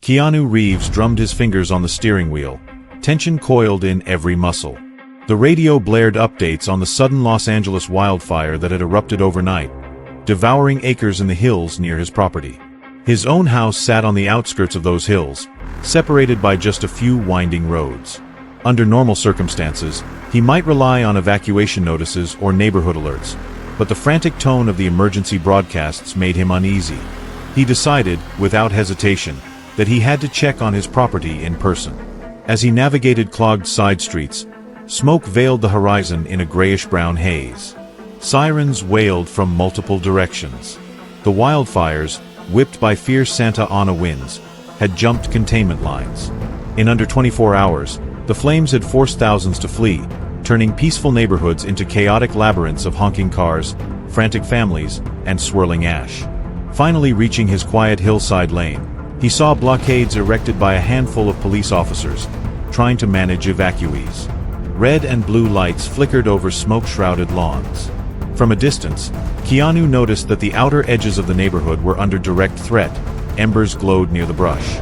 Keanu Reeves drummed his fingers on the steering wheel, tension coiled in every muscle. The radio blared updates on the sudden Los Angeles wildfire that had erupted overnight, devouring acres in the hills near his property. His own house sat on the outskirts of those hills, separated by just a few winding roads. Under normal circumstances, he might rely on evacuation notices or neighborhood alerts, but the frantic tone of the emergency broadcasts made him uneasy. He decided, without hesitation, that he had to check on his property in person. As he navigated clogged side streets, smoke veiled the horizon in a grayish-brown haze. Sirens wailed from multiple directions. The wildfires, whipped by fierce Santa Ana winds, had jumped containment lines. In under 24 hours, the flames had forced thousands to flee, turning peaceful neighborhoods into chaotic labyrinths of honking cars, frantic families, and swirling ash. Finally reaching his quiet hillside lane, he saw blockades erected by a handful of police officers, trying to manage evacuees. Red and blue lights flickered over smoke-shrouded lawns. From a distance, Keanu noticed that the outer edges of the neighborhood were under direct threat. Embers glowed near the brush.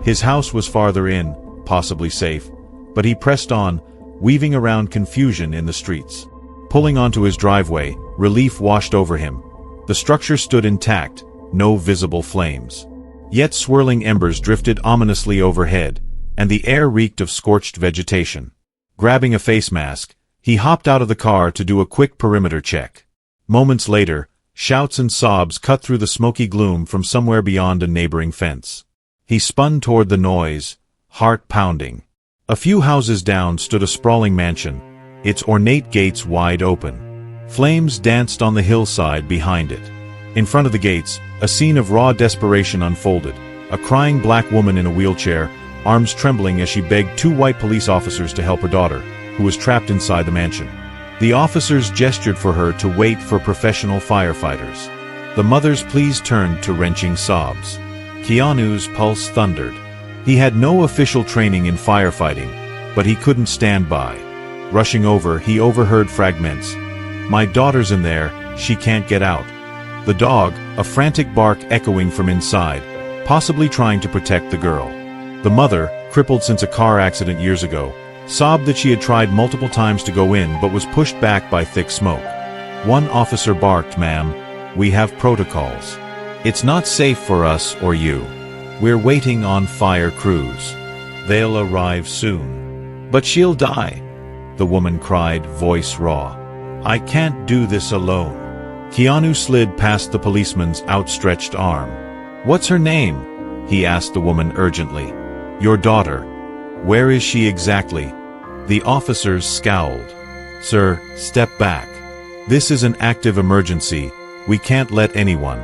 His house was farther in, possibly safe, but he pressed on, weaving around confusion in the streets. Pulling onto his driveway, relief washed over him. The structure stood intact, no visible flames. Yet swirling embers drifted ominously overhead, and the air reeked of scorched vegetation. Grabbing a face mask, he hopped out of the car to do a quick perimeter check. Moments later, shouts and sobs cut through the smoky gloom from somewhere beyond a neighboring fence. He spun toward the noise, heart pounding. A few houses down stood a sprawling mansion, its ornate gates wide open. Flames danced on the hillside behind it. In front of the gates, a scene of raw desperation unfolded. A crying black woman in a wheelchair, arms trembling as she begged two white police officers to help her daughter, who was trapped inside the mansion. The officers gestured for her to wait for professional firefighters. The mother's pleas turned to wrenching sobs. Keanu's pulse thundered. He had no official training in firefighting, but he couldn't stand by. Rushing over, he overheard fragments. "My daughter's in there, she can't get out." The dog, a frantic bark echoing from inside, possibly trying to protect the girl. The mother, crippled since a car accident years ago, sobbed that she had tried multiple times to go in but was pushed back by thick smoke. One officer barked, "Ma'am, we have protocols. It's not safe for us or you. We're waiting on fire crews. They'll arrive soon." "But she'll die," the woman cried, voice raw. "I can't do this alone." Keanu slid past the policeman's outstretched arm. "What's her name?" he asked the woman urgently. "Your daughter. Where is she exactly?" The officers scowled. "Sir, step back. This is an active emergency. We can't let anyone."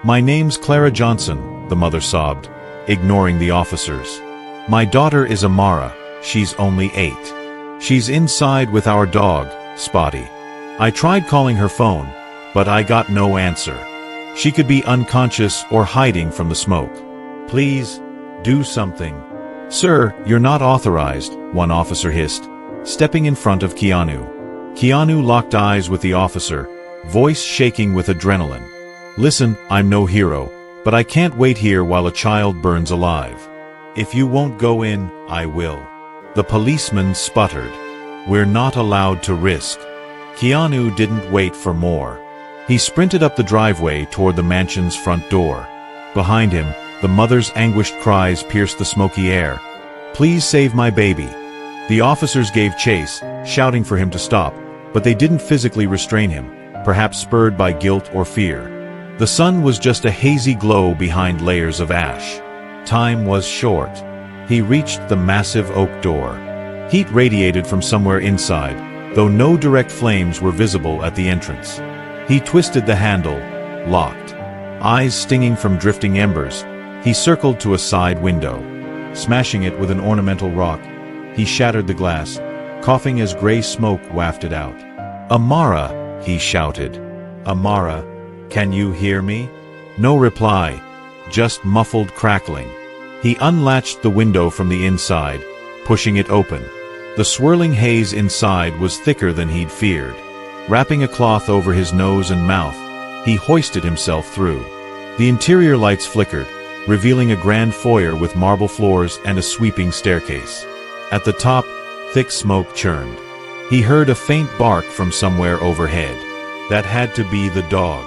"My name's Clara Johnson," the mother sobbed, ignoring the officers. "My daughter is Amara. She's only 8. She's inside with our dog, Spotty. I tried calling her phone, but I got no answer. She could be unconscious or hiding from the smoke. Please, do something." "Sir, you're not authorized," one officer hissed, stepping in front of Keanu. Keanu locked eyes with the officer, voice shaking with adrenaline. "Listen, I'm no hero, but I can't wait here while a child burns alive. If you won't go in, I will." The policeman sputtered. "We're not allowed to risk." Keanu didn't wait for more. He sprinted up the driveway toward the mansion's front door. Behind him, the mother's anguished cries pierced the smoky air. "Please save my baby." The officers gave chase, shouting for him to stop, but they didn't physically restrain him, perhaps spurred by guilt or fear. The sun was just a hazy glow behind layers of ash. Time was short. He reached the massive oak door. Heat radiated from somewhere inside, though no direct flames were visible at the entrance. He twisted the handle, locked. Eyes stinging from drifting embers, he circled to a side window. Smashing it with an ornamental rock, he shattered the glass, coughing as gray smoke wafted out. "Amara," he shouted. "Amara, can you hear me?" No reply, just muffled crackling. He unlatched the window from the inside, pushing it open. The swirling haze inside was thicker than he'd feared. Wrapping a cloth over his nose and mouth, he hoisted himself through. The interior lights flickered, revealing a grand foyer with marble floors and a sweeping staircase. At the top, thick smoke churned. He heard a faint bark from somewhere overhead. That had to be the dog.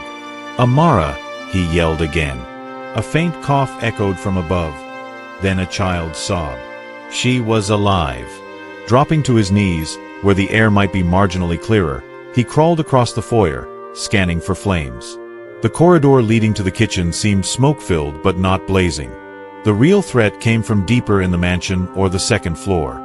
"Amara!" he yelled again. A faint cough echoed from above. Then a child's sob. She was alive. Dropping to his knees, where the air might be marginally clearer, he crawled across the foyer, scanning for flames. The corridor leading to the kitchen seemed smoke-filled but not blazing. The real threat came from deeper in the mansion or the second floor.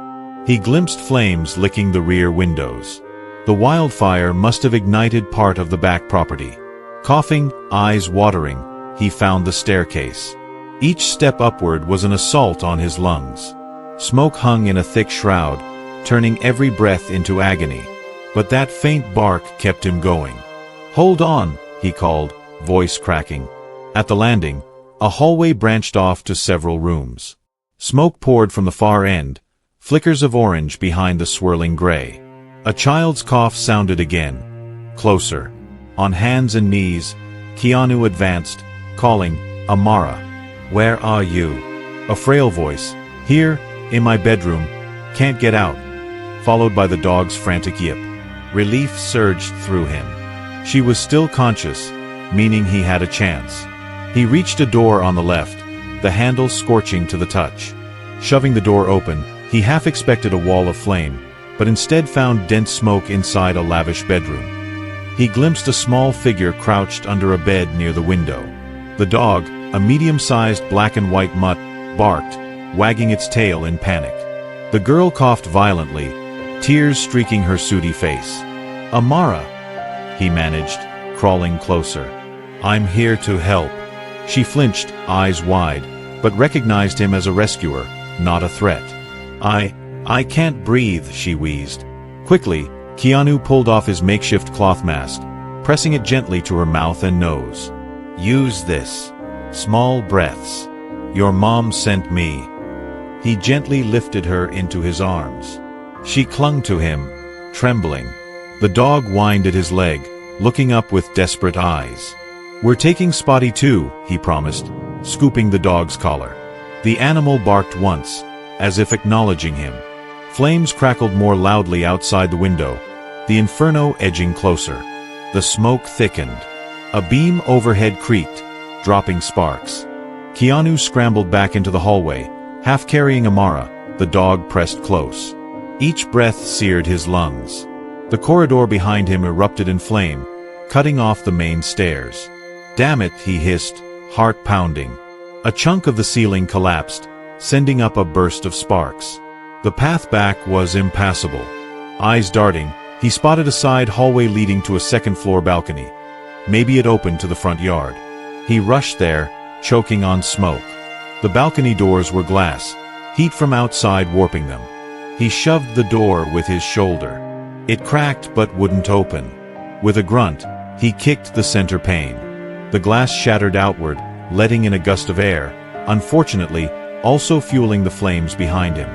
He glimpsed flames licking the rear windows. The wildfire must have ignited part of the back property. Coughing, eyes watering, he found the staircase. Each step upward was an assault on his lungs. Smoke hung in a thick shroud, turning every breath into agony. But that faint bark kept him going. "Hold on," he called, voice cracking. At the landing, a hallway branched off to several rooms. Smoke poured from the far end, flickers of orange behind the swirling gray. A child's cough sounded again. Closer. On hands and knees, Keanu advanced, calling, "Amara, where are you?" A frail voice, "Here, in my bedroom, can't get out," followed by the dog's frantic yip. Relief surged through him. She was still conscious, meaning he had a chance. He reached a door on the left, the handle scorching to the touch. Shoving the door open, he half expected a wall of flame, but instead found dense smoke inside a lavish bedroom. He glimpsed a small figure crouched under a bed near the window. The dog, a medium-sized black and white mutt, barked, wagging its tail in panic. The girl coughed violently, tears streaking her sooty face. "Amara," he managed, crawling closer. "I'm here to help." She flinched, eyes wide, but recognized him as a rescuer, not a threat. I can't breathe," she wheezed. Quickly, Keanu pulled off his makeshift cloth mask, pressing it gently to her mouth and nose. "Use this. Small breaths. Your mom sent me." He gently lifted her into his arms. She clung to him, trembling. The dog whined at his leg, looking up with desperate eyes. "We're taking Spotty too," he promised, scooping the dog's collar. The animal barked once, as if acknowledging him. Flames crackled more loudly outside the window, the inferno edging closer. The smoke thickened. A beam overhead creaked, dropping sparks. Keanu scrambled back into the hallway, half carrying Amara, the dog pressed close. Each breath seared his lungs. The corridor behind him erupted in flame, cutting off the main stairs. "Damn it," he hissed, heart pounding. A chunk of the ceiling collapsed, sending up a burst of sparks. The path back was impassable. Eyes darting, he spotted a side hallway leading to a second-floor balcony. Maybe it opened to the front yard. He rushed there, choking on smoke. The balcony doors were glass, heat from outside warping them. He shoved the door with his shoulder. It cracked but wouldn't open. With a grunt, he kicked the center pane. The glass shattered outward, letting in a gust of air, unfortunately, also fueling the flames behind him.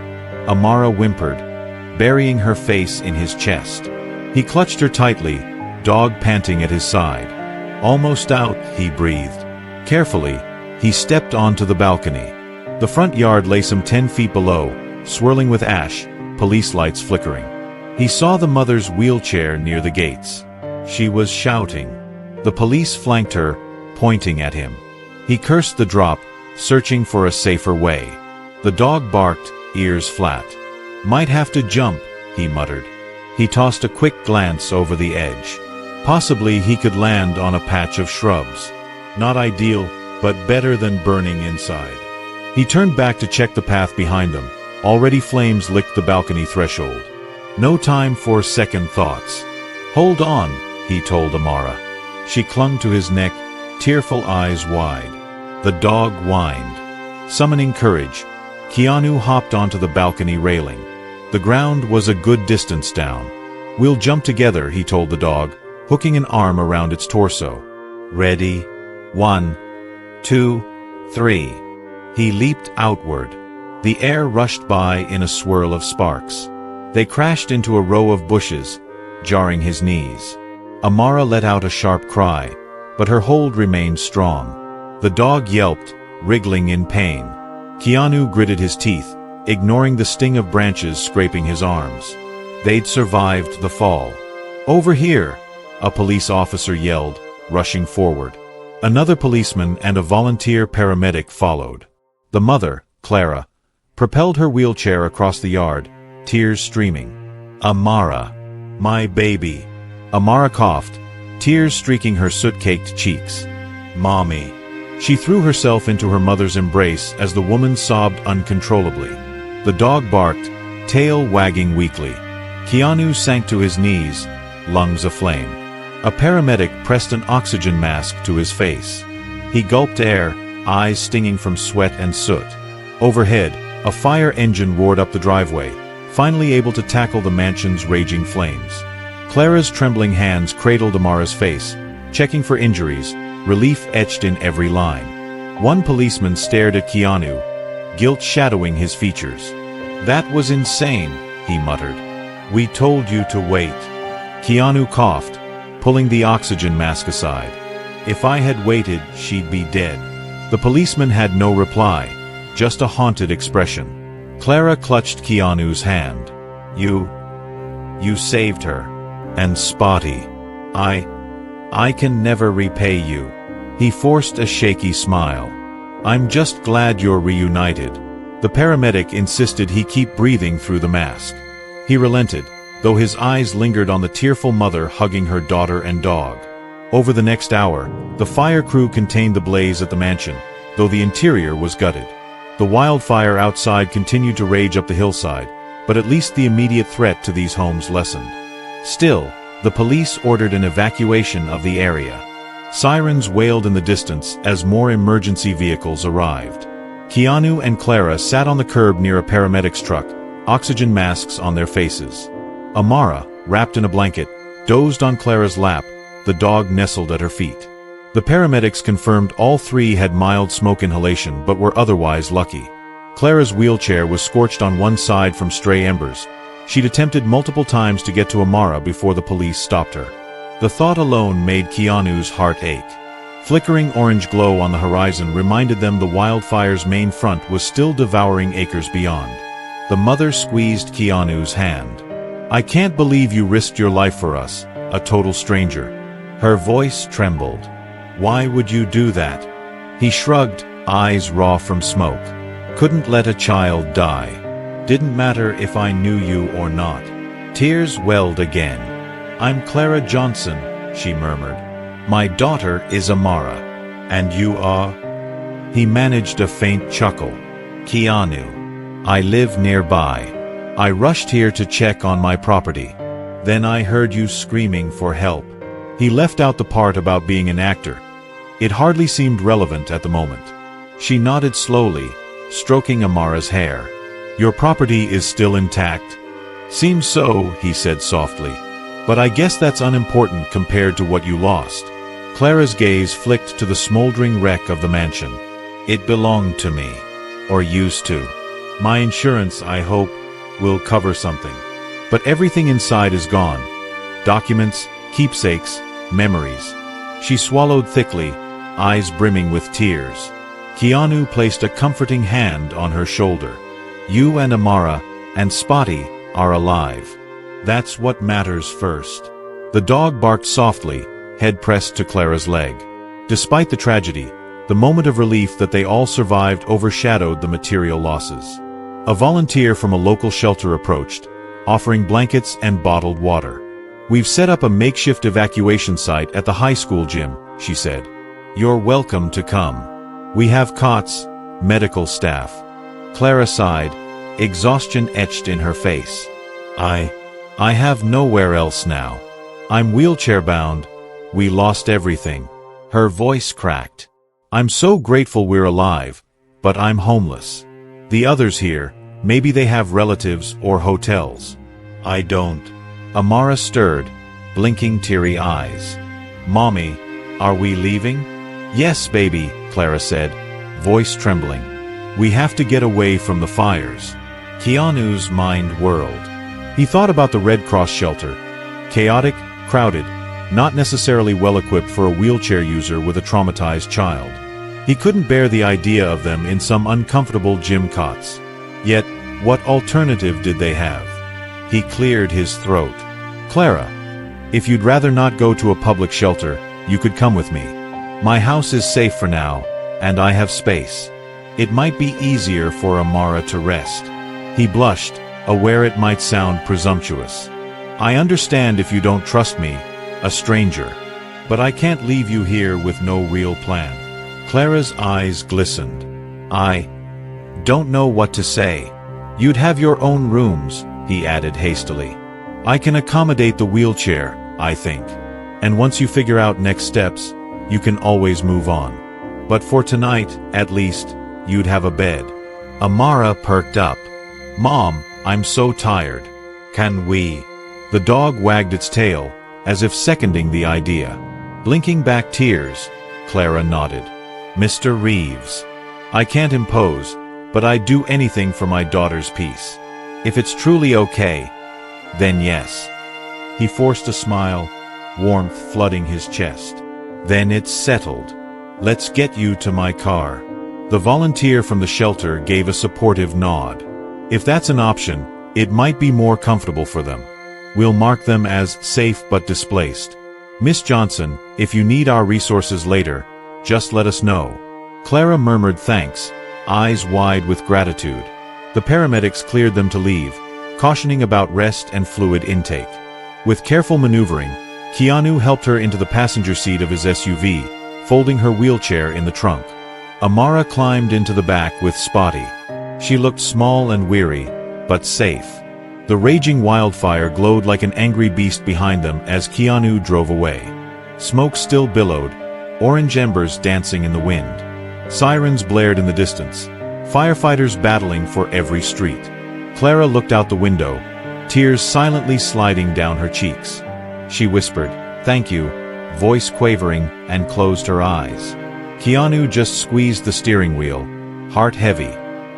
Amara whimpered, burying her face in his chest. He clutched her tightly, dog panting at his side. "Almost out," he breathed. Carefully, he stepped onto the balcony. The front yard lay some 10 feet below, swirling with ash, police lights flickering. He saw the mother's wheelchair near the gates. She was shouting. The police flanked her, pointing at him. He cursed the drop, searching for a safer way. The dog barked, ears flat. "Might have to jump," he muttered. He tossed a quick glance over the edge. Possibly he could land on a patch of shrubs. Not ideal, but better than burning inside. He turned back to check the path behind them. Already flames licked the balcony threshold. No time for second thoughts. "Hold on," he told Amara. She clung to his neck, tearful eyes wide. The dog whined. Summoning courage, Keanu hopped onto the balcony railing. The ground was a good distance down. "We'll jump together," he told the dog, hooking an arm around its torso. "Ready? 1, 2, 3. He leaped outward. The air rushed by in a swirl of sparks. They crashed into a row of bushes, jarring his knees. Amara let out a sharp cry, but her hold remained strong. The dog yelped, wriggling in pain. Keanu gritted his teeth, ignoring the sting of branches scraping his arms. They'd survived the fall. "Over here!" a police officer yelled, rushing forward. Another policeman and a volunteer paramedic followed. The mother, Clara, propelled her wheelchair across the yard, tears streaming. "Amara, my baby." Amara coughed, tears streaking her soot-caked cheeks. "Mommy." She threw herself into her mother's embrace as the woman sobbed uncontrollably. The dog barked, tail wagging weakly. Keanu sank to his knees, lungs aflame. A paramedic pressed an oxygen mask to his face. He gulped air, eyes stinging from sweat and soot. Overhead, a fire engine roared up the driveway, finally able to tackle the mansion's raging flames. Clara's trembling hands cradled Amara's face, checking for injuries, relief etched in every line. One policeman stared at Keanu, guilt shadowing his features. "That was insane," he muttered. "We told you to wait." Keanu coughed, pulling the oxygen mask aside. "If I had waited, she'd be dead." The policeman had no reply, just a haunted expression. Clara clutched Keanu's hand. You saved her. And Spotty. I can never repay you." He forced a shaky smile. "I'm just glad you're reunited." The paramedic insisted he keep breathing through the mask. He relented, though his eyes lingered on the tearful mother hugging her daughter and dog. Over the next hour, the fire crew contained the blaze at the mansion, though the interior was gutted. The wildfire outside continued to rage up the hillside, but at least the immediate threat to these homes lessened. Still, the police ordered an evacuation of the area. Sirens wailed in the distance as more emergency vehicles arrived. Keanu and Clara sat on the curb near a paramedic's truck, oxygen masks on their faces. Amara, wrapped in a blanket, dozed on Clara's lap, the dog nestled at her feet. The paramedics confirmed all three had mild smoke inhalation but were otherwise lucky. Clara's wheelchair was scorched on one side from stray embers. She'd attempted multiple times to get to Amara before the police stopped her. The thought alone made Keanu's heart ache. Flickering orange glow on the horizon reminded them the wildfire's main front was still devouring acres beyond. The mother squeezed Keanu's hand. "I can't believe you risked your life for us, a total stranger." Her voice trembled. "Why would you do that?" He shrugged, eyes raw from smoke. "Couldn't let a child die. Didn't matter if I knew you or not." Tears welled again. "I'm Clara Johnson," she murmured. "My daughter is Amara. And you are?" He managed a faint chuckle. "Keanu. I live nearby. I rushed here to check on my property. Then I heard you screaming for help." He left out the part about being an actor. It hardly seemed relevant at the moment. She nodded slowly, stroking Amara's hair. "Your property is still intact?" "Seems so," he said softly. "But I guess that's unimportant compared to what you lost." Clara's gaze flicked to the smoldering wreck of the mansion. "It belonged to me. Or used to. My insurance, I hope, will cover something. But everything inside is gone. Documents, keepsakes, memories." She swallowed thickly, eyes brimming with tears. Keanu placed a comforting hand on her shoulder. "You and Amara, and Spotty, are alive. That's what matters first." The dog barked softly, head pressed to Clara's leg. Despite the tragedy, the moment of relief that they all survived overshadowed the material losses. A volunteer from a local shelter approached, offering blankets and bottled water. "We've set up a makeshift evacuation site at the high school gym," she said. "You're welcome to come. We have cots, medical staff." Clara sighed, exhaustion etched in her face. I have nowhere else now. I'm wheelchair-bound. We lost everything." Her voice cracked. "I'm so grateful we're alive, but I'm homeless. The others here, maybe they have relatives or hotels. I don't." Amara stirred, blinking teary eyes. "Mommy, are we leaving?" "Yes, baby," Clara said, voice trembling. "We have to get away from the fires." Keanu's mind whirled. He thought about the Red Cross shelter. Chaotic, crowded, not necessarily well-equipped for a wheelchair user with a traumatized child. He couldn't bear the idea of them in some uncomfortable gym cots. Yet, what alternative did they have? He cleared his throat. "Clara, if you'd rather not go to a public shelter, you could come with me. My house is safe for now, and I have space. It might be easier for Amara to rest." He blushed, aware it might sound presumptuous. "I understand if you don't trust me, a stranger. But I can't leave you here with no real plan." Clara's eyes glistened. "I don't know what to say." "You'd have your own rooms," he added hastily. "I can accommodate the wheelchair, I think. And once you figure out next steps, you can always move on. But for tonight, at least, you'd have a bed." Amara perked up. "Mom, I'm so tired. Can we?" The dog wagged its tail, as if seconding the idea. Blinking back tears, Clara nodded. "Mr. Reeves, I can't impose, but I'd do anything for my daughter's peace. If it's truly okay, then yes." He forced a smile, warmth flooding his chest. "Then it's settled. Let's get you to my car." The volunteer from the shelter gave a supportive nod. "If that's an option, it might be more comfortable for them. We'll mark them as safe but displaced. Miss Johnson, if you need our resources later, just let us know." Clara murmured thanks, eyes wide with gratitude. The paramedics cleared them to leave, cautioning about rest and fluid intake. With careful maneuvering, Keanu helped her into the passenger seat of his SUV, folding her wheelchair in the trunk. Amara climbed into the back with Spotty. She looked small and weary, but safe. The raging wildfire glowed like an angry beast behind them as Keanu drove away. Smoke still billowed, orange embers dancing in the wind. Sirens blared in the distance, firefighters battling for every street. Clara looked out the window, tears silently sliding down her cheeks. She whispered, "Thank you," voice quavering, and closed her eyes. Keanu just squeezed the steering wheel, heart heavy.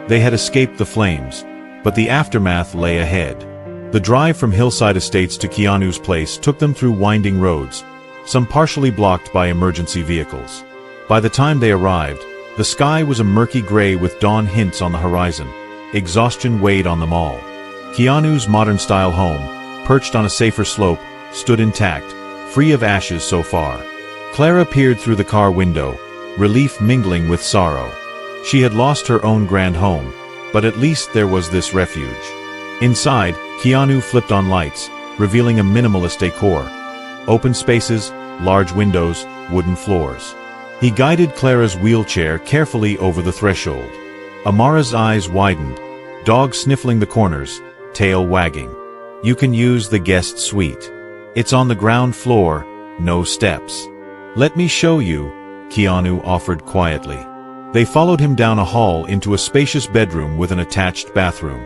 They had escaped the flames, but the aftermath lay ahead. The drive from Hillside Estates to Keanu's place took them through winding roads, some partially blocked by emergency vehicles. By the time they arrived, the sky was a murky gray with dawn hints on the horizon. Exhaustion weighed on them all. Keanu's modern-style home, perched on a safer slope, stood intact, free of ashes so far. Clara peered through the car window, relief mingling with sorrow. She had lost her own grand home, but at least there was this refuge. Inside, Keanu flipped on lights, revealing a minimalist decor. Open spaces, large windows, wooden floors. He guided Clara's wheelchair carefully over the threshold. Amara's eyes widened, dog sniffling the corners, tail wagging. "You can use the guest suite. It's on the ground floor, no steps." "Let me show you," Keanu offered quietly. They followed him down a hall into a spacious bedroom with an attached bathroom.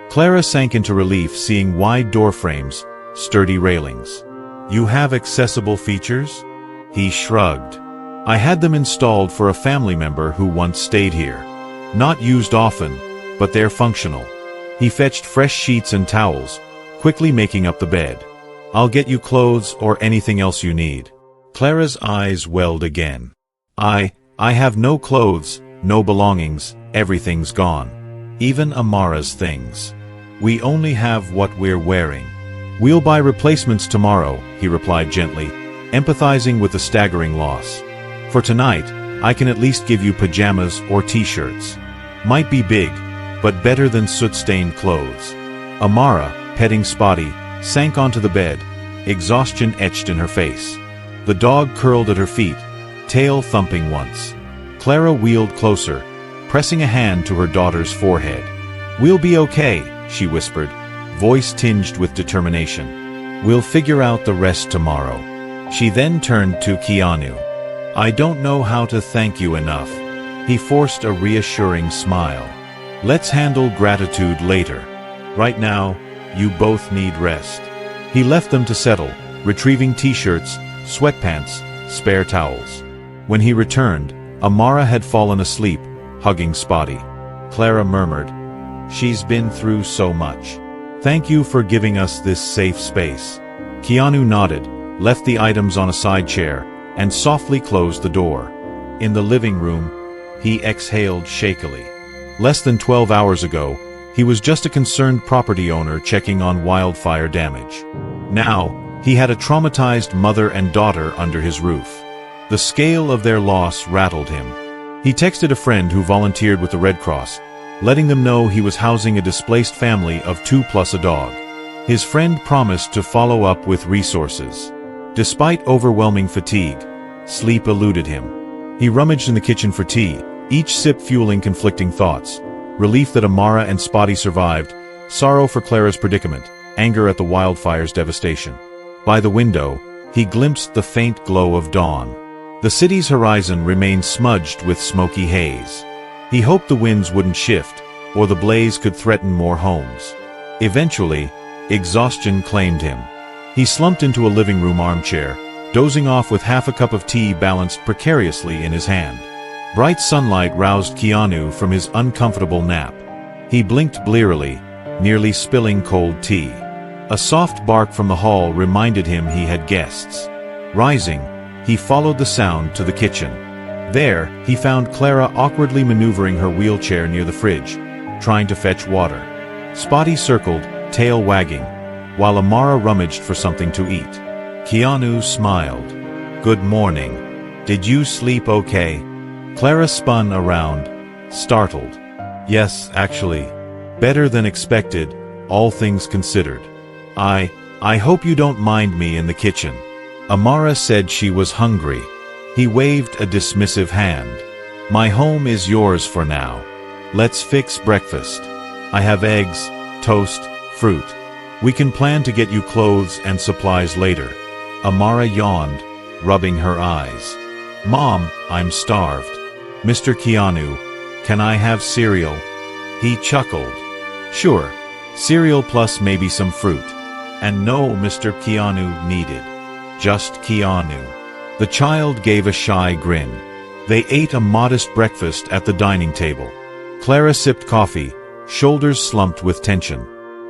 Clara sank into relief seeing wide door frames, sturdy railings. "You have accessible features?" He shrugged. "I had them installed for a family member who once stayed here. Not used often, but they're functional." He fetched fresh sheets and towels, quickly making up the bed. "I'll get you clothes or anything else you need." Clara's eyes welled again. I have no clothes, no belongings, everything's gone. Even Amara's things. We only have what we're wearing. "We'll buy replacements tomorrow," he replied gently, empathizing with the staggering loss. "For tonight, I can at least give you pajamas or t-shirts. Might be big, but better than soot-stained clothes." Amara, petting Spotty, sank onto the bed, exhaustion etched in her face. The dog curled at her feet, tail thumping once. Clara wheeled closer, pressing a hand to her daughter's forehead. "We'll be okay," she whispered, voice tinged with determination. "We'll figure out the rest tomorrow." She then turned to Keanu. "I don't know how to thank you enough." He forced a reassuring smile. "Let's handle gratitude later. Right now, you both need rest." He left them to settle, retrieving t-shirts, sweatpants, spare towels. When he returned, Amara had fallen asleep, hugging Spotty. Clara murmured, "She's been through so much. Thank you for giving us this safe space." Keanu nodded, left the items on a side chair, and softly closed the door. In the living room, He exhaled shakily. Less than 12 hours ago, he was just a concerned property owner checking on wildfire damage. Now, he had a traumatized mother and daughter under his roof. The scale of their loss rattled him. He texted a friend who volunteered with the Red Cross, letting them know he was housing a displaced family of 2 plus a dog. His friend promised to follow up with resources. Despite overwhelming fatigue, sleep eluded him. He rummaged in the kitchen for tea, each sip fueling conflicting thoughts. Relief that Amara and Spotty survived, sorrow for Clara's predicament, anger at the wildfire's devastation. By the window, he glimpsed the faint glow of dawn. The city's horizon remained smudged with smoky haze. He hoped the winds wouldn't shift, or the blaze could threaten more homes. Eventually, exhaustion claimed him. He slumped into a living room armchair, dozing off with half a cup of tea balanced precariously in his hand. Bright sunlight roused Keanu from his uncomfortable nap. He blinked blearily, nearly spilling cold tea. A soft bark from the hall reminded him he had guests. Rising, he followed the sound to the kitchen. There, he found Clara awkwardly maneuvering her wheelchair near the fridge, trying to fetch water. Spotty circled, tail wagging, while Amara rummaged for something to eat. Keanu smiled. "Good morning. Did you sleep okay?" Clara spun around, startled. "Yes, actually. Better than expected, all things considered. I hope you don't mind me in the kitchen." Amara said she was hungry. He waved a dismissive hand. "My home is yours for now. Let's fix breakfast. I have eggs, toast, fruit. We can plan to get you clothes and supplies later." Amara yawned, rubbing her eyes. "Mom, I'm starved." "Mr. Keanu, can I have cereal?" He chuckled. "Sure, cereal plus maybe some fruit." And no Mr. Keanu needed. Just Keanu. The child gave a shy grin. They ate a modest breakfast at the dining table. Clara sipped coffee, shoulders slumped with tension.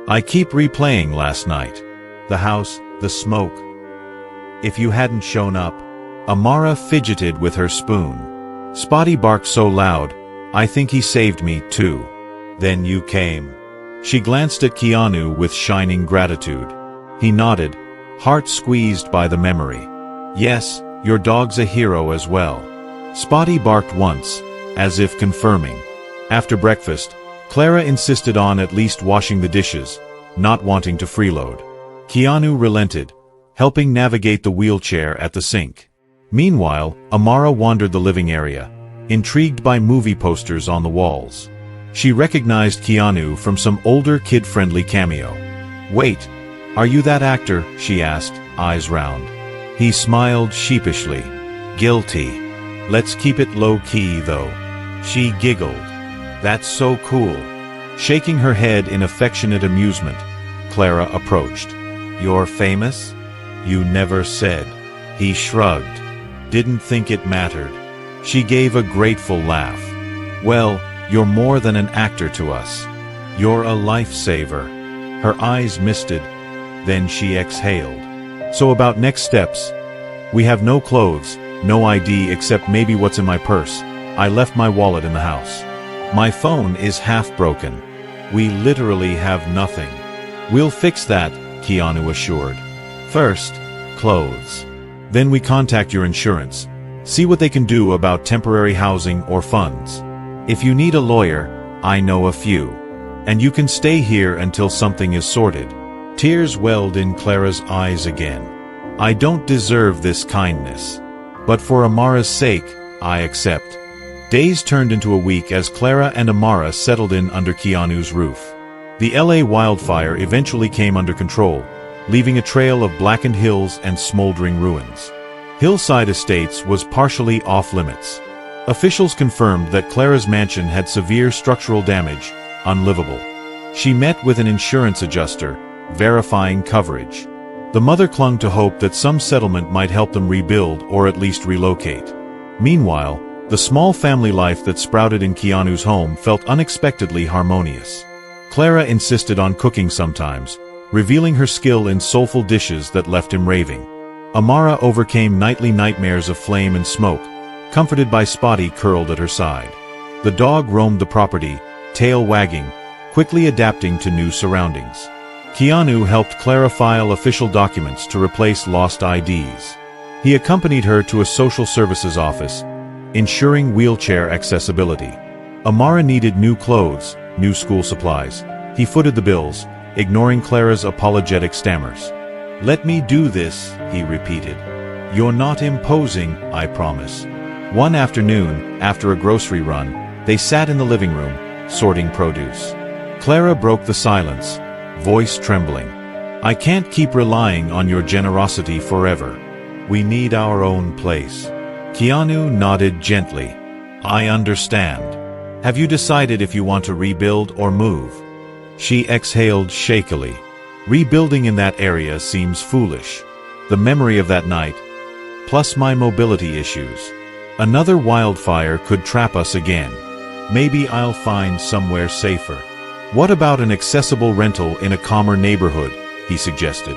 "I keep replaying last night. The house, the smoke. If you hadn't shown up." Amara fidgeted with her spoon. "Spotty barked so loud, I think he saved me too. Then you came." She glanced at Keanu with shining gratitude. He nodded, heart squeezed by the memory. "Yes, your dog's a hero as well." Spotty barked once, as if confirming. After breakfast, Clara insisted on at least washing the dishes, not wanting to freeload. Keanu relented, helping navigate the wheelchair at the sink. Meanwhile, Amara wandered the living area, intrigued by movie posters on the walls. She recognized Keanu from some older kid-friendly cameo. "Wait, are you that actor?" she asked, eyes round. He smiled sheepishly. "Guilty. Let's keep it low-key, though." She giggled. "That's so cool." Shaking her head in affectionate amusement, Clara approached. "You're famous?" "You never said." He shrugged. "Didn't think it mattered." She gave a grateful laugh. "Well, you're more than an actor to us. You're a lifesaver." Her eyes misted, then she exhaled. "So about next steps. We have no clothes, no ID except maybe what's in my purse. I left my wallet in the house. My phone is half broken. We literally have nothing." "We'll fix that," Keanu assured. "First, clothes. Then we contact your insurance. See what they can do about temporary housing or funds. If you need a lawyer, I know a few. And you can stay here until something is sorted." Tears welled in Clara's eyes again. "I don't deserve this kindness. But for Amara's sake, I accept." Days turned into a week as Clara and Amara settled in under Keanu's roof. The LA wildfire eventually came under control, leaving a trail of blackened hills and smoldering ruins. Hillside Estates was partially off-limits. Officials confirmed that Clara's mansion had severe structural damage, unlivable. She met with an insurance adjuster, verifying coverage. The mother clung to hope that some settlement might help them rebuild or at least relocate. Meanwhile, the small family life that sprouted in Keanu's home felt unexpectedly harmonious. Clara insisted on cooking sometimes, revealing her skill in soulful dishes that left him raving. Amara overcame nightly nightmares of flame and smoke, comforted by Spotty curled at her side. The dog roamed the property, tail wagging, quickly adapting to new surroundings. Keanu helped Clara file official documents to replace lost IDs. He accompanied her to a social services office, ensuring wheelchair accessibility. Amara needed new clothes, new school supplies. He footed the bills, ignoring Clara's apologetic stammers. "Let me do this," he repeated. "You're not imposing, I promise." One afternoon, after a grocery run, they sat in the living room, sorting produce. Clara broke the silence, voice trembling. "I can't keep relying on your generosity forever. We need our own place." Keanu nodded gently. "I understand. Have you decided if you want to rebuild or move?" She exhaled shakily. "Rebuilding in that area seems foolish. The memory of that night, plus my mobility issues. Another wildfire could trap us again. Maybe I'll find somewhere safer." "What about an accessible rental in a calmer neighborhood?" he suggested.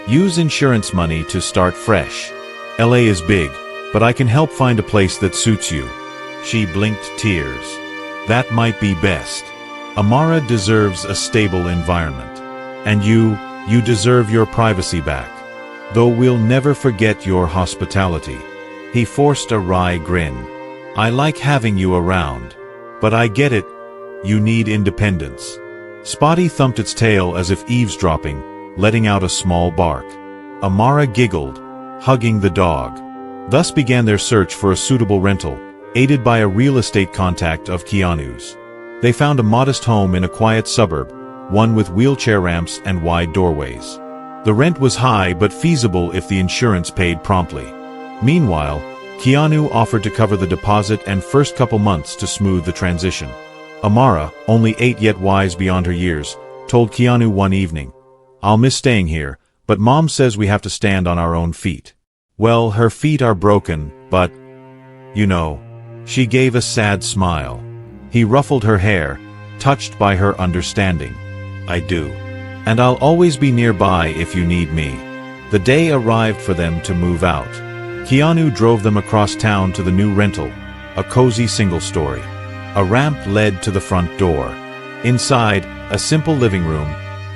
"Use insurance money to start fresh. LA is big, but I can help find a place that suits you." She blinked tears. "That might be best. Amara deserves a stable environment. And you deserve your privacy back. Though we'll never forget your hospitality." He forced a wry grin. "I like having you around. But I get it. You need independence." Spotty thumped its tail as if eavesdropping, letting out a small bark. Amara giggled, hugging the dog. Thus began their search for a suitable rental, aided by a real estate contact of Keanu's. They found a modest home in a quiet suburb, one with wheelchair ramps and wide doorways. The rent was high but feasible if the insurance paid promptly. Meanwhile, Keanu offered to cover the deposit and first couple months to smooth the transition. Amara, only 8 yet wise beyond her years, told Keanu one evening, "I'll miss staying here, but Mom says we have to stand on our own feet." "Well, her feet are broken, but, you know." She gave a sad smile. He ruffled her hair, touched by her understanding. "I do. And I'll always be nearby if you need me." The day arrived for them to move out. Keanu drove them across town to the new rental, a cozy single-story. A ramp led to the front door. Inside, a simple living room,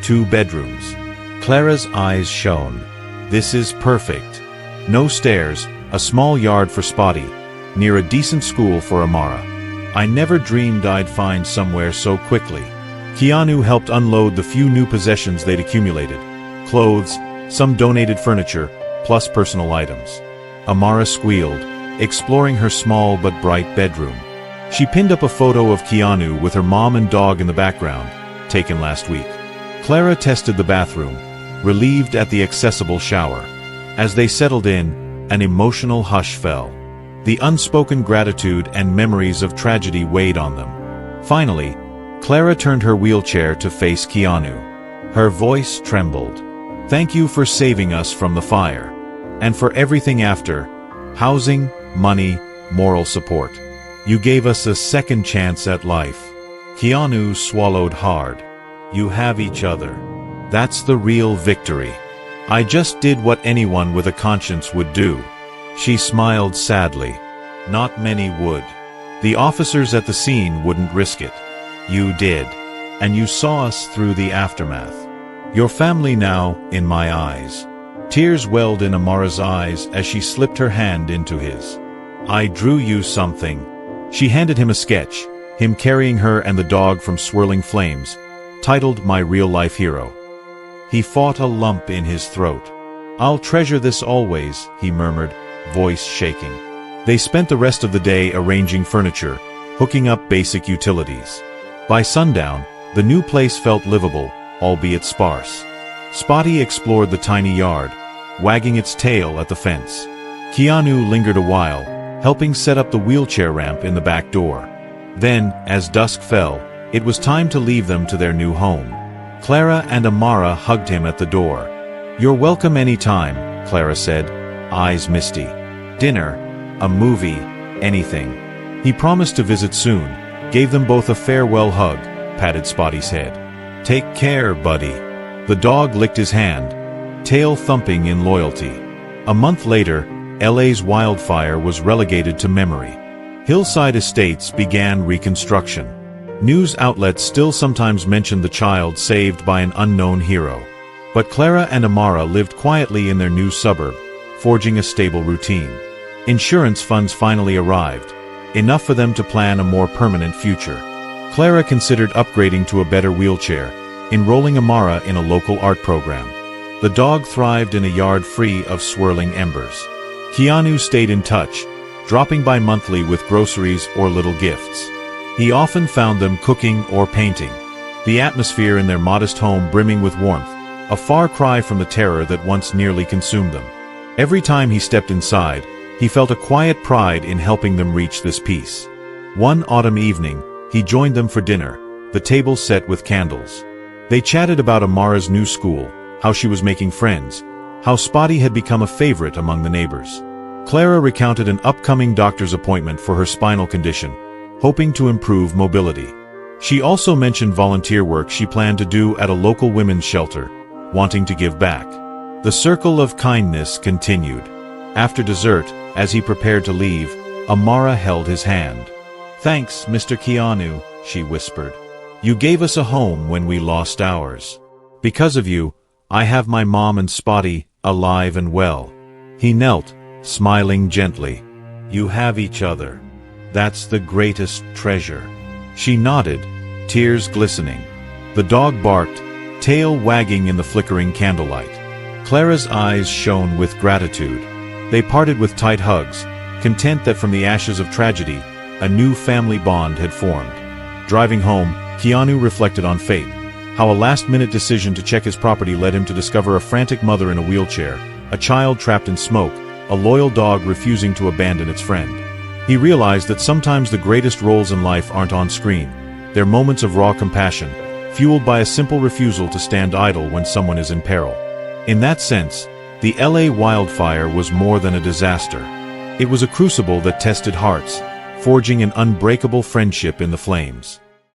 2 bedrooms. Clara's eyes shone. "This is perfect." No stairs, a small yard for Spotty, near a decent school for Amara. "I never dreamed I'd find somewhere so quickly." Keanu helped unload the few new possessions they'd accumulated. Clothes, some donated furniture, plus personal items. Amara squealed, exploring her small but bright bedroom. She pinned up a photo of Keanu with her mom and dog in the background, taken last week. Clara tested the bathroom, relieved at the accessible shower. As they settled in, an emotional hush fell. The unspoken gratitude and memories of tragedy weighed on them. Finally, Clara turned her wheelchair to face Keanu. Her voice trembled. "Thank you for saving us from the fire. And for everything after. Housing, money, moral support. You gave us a second chance at life." Keanu swallowed hard. "You have each other. That's the real victory. I just did what anyone with a conscience would do." She smiled sadly. "Not many would. The officers at the scene wouldn't risk it. You did. And you saw us through the aftermath. Your family now, in my eyes." Tears welled in Amara's eyes as she slipped her hand into his. "I drew you something." She handed him a sketch, him carrying her and the dog from swirling flames, titled "My Real-Life Hero." He fought a lump in his throat. "I'll treasure this always," he murmured, voice shaking. They spent the rest of the day arranging furniture, hooking up basic utilities. By sundown, the new place felt livable, albeit sparse. Spotty explored the tiny yard, wagging its tail at the fence. Keanu lingered a while, helping set up the wheelchair ramp in the back door. Then, as dusk fell, it was time to leave them to their new home. Clara and Amara hugged him at the door. "You're welcome anytime," Clara said, eyes misty. "Dinner, a movie, anything." He promised to visit soon, gave them both a farewell hug, patted Spotty's head. "Take care, buddy." The dog licked his hand, tail thumping in loyalty. A month later, LA's wildfire was relegated to memory. Hillside Estates began reconstruction. News outlets still sometimes mentioned the child saved by an unknown hero. But Clara and Amara lived quietly in their new suburb, forging a stable routine. Insurance funds finally arrived, enough for them to plan a more permanent future. Clara considered upgrading to a better wheelchair, enrolling Amara in a local art program. The dog thrived in a yard free of swirling embers. Keanu stayed in touch, dropping by monthly with groceries or little gifts. He often found them cooking or painting, the atmosphere in their modest home brimming with warmth, a far cry from the terror that once nearly consumed them. Every time he stepped inside, he felt a quiet pride in helping them reach this peace. One autumn evening, he joined them for dinner, the table set with candles. They chatted about Amara's new school, how she was making friends, how Spotty had become a favorite among the neighbors. Clara recounted an upcoming doctor's appointment for her spinal condition, hoping to improve mobility. She also mentioned volunteer work she planned to do at a local women's shelter, wanting to give back. The circle of kindness continued. After dessert, as he prepared to leave, Amara held his hand. "Thanks, Mr. Keanu," she whispered. "You gave us a home when we lost ours. Because of you, I have my mom and Spotty alive and well." He knelt, smiling gently. "You have each other. That's the greatest treasure." She nodded, tears glistening. The dog barked, tail wagging in the flickering candlelight. Clara's eyes shone with gratitude. They parted with tight hugs, content that from the ashes of tragedy, a new family bond had formed. Driving home, Keanu reflected on fate, how a last-minute decision to check his property led him to discover a frantic mother in a wheelchair, a child trapped in smoke, a loyal dog refusing to abandon its friend. He realized that sometimes the greatest roles in life aren't on screen. They're moments of raw compassion, fueled by a simple refusal to stand idle when someone is in peril. In that sense, the LA wildfire was more than a disaster. It was a crucible that tested hearts, forging an unbreakable friendship in the flames.